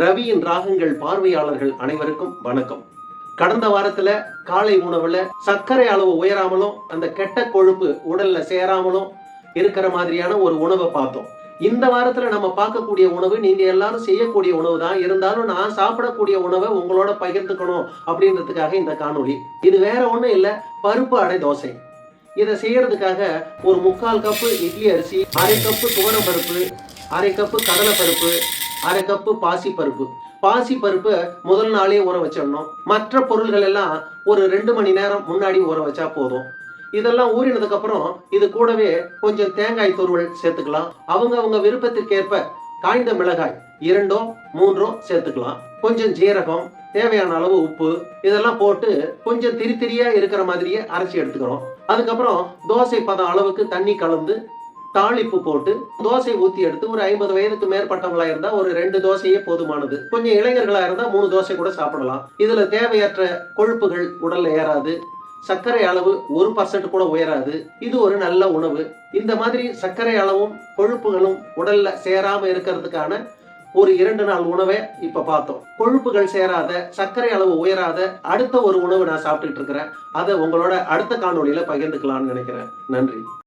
ரவியின் ராகங்கள் பார்வையாளர்கள் அனைவருக்கும் வணக்கம். கடந்த வாரத்துல காலை உணவுல சர்க்கரை அளவு உயராமலும் அந்த கெட்ட கொழுப்பு உடல்ல சேராமலும் இருக்கிற மாதிரியான ஒரு உணவை பார்த்தோம். இந்த வாரத்துல நம்ம பார்க்கக்கூடிய உணவு நீங்க எல்லாரும் செய்யக்கூடிய உணவு தான். இருந்தாலும் நான் சாப்பிடக்கூடிய உணவை உங்களோட பகிர்ந்துக்கணும் அப்படின்றதுக்காக இந்த காணொளி. இது வேற ஒண்ணும் இல்ல, பருப்பு அடை தோசை. இதை செய்யறதுக்காக ஒரு 3/4 கப்பு இட்லி அரிசி, 1/2 கப்பு துவரம் பருப்பு, 1/2 கப்பு கடலை பருப்பு, 1/2 கப்பு பாசி பருப்பு. பாசி பருப்பு முதல் நாளே ஊற வச்சிடணும். மற்ற பொருள்கள் எல்லாம் ஒரு 2 மணி நேரம் முன்னாடி ஊற வச்சா போதும். இதெல்லாம் ஊறினதுக்கு அப்புறம் இது கூடவே கொஞ்சம் தேங்காய் துருவல் சேர்த்துக்கலாம். அவங்க விருப்பத்திற்கேற்ப காய்ந்த மிளகாய் 2ஓ 3ஓ சேர்த்துக்கலாம். கொஞ்சம் ஜீரகம், தேவையான அளவு உப்பு, இதெல்லாம் போட்டு கொஞ்சம் திரித்திரியா இருக்கிற மாதிரியே அரைச்சி எடுத்துக்கிறோம். அதுக்கப்புறம் தோசை பதம் அளவுக்கு தண்ணி கலந்து தாளிப்பு போட்டு தோசை ஊத்தி எடுத்து ஒரு 50 வயதுக்கு மேற்பட்டவங்களா இருந்தா ஒரு 2 தோசையே போதுமானது. கொஞ்சம் இளைஞர்களா இருந்தா 3 தோசை கூட சாப்பிடலாம். இதுல தேவையற்ற கொழுப்புகள் உடல்ல ஏறாது, சர்க்கரை அளவு 1% கூட உயராது. இது ஒரு நல்ல உணவு. இந்த மாதிரி சர்க்கரை அளவும் கொழுப்புகளும் உடல்ல சேராம இருக்கிறதுக்கான ஒரு 2 நாள் உணவை இப்ப பார்த்தோம். கொழுப்புகள் சேராத, சர்க்கரை அளவு உயராத அடுத்த ஒரு உணவு நான் சாப்பிட்டுட்டு இருக்கிறேன். அதை உங்களோட அடுத்த காணொளியில பகிர்ந்துக்கலாம்னு நினைக்கிறேன். நன்றி.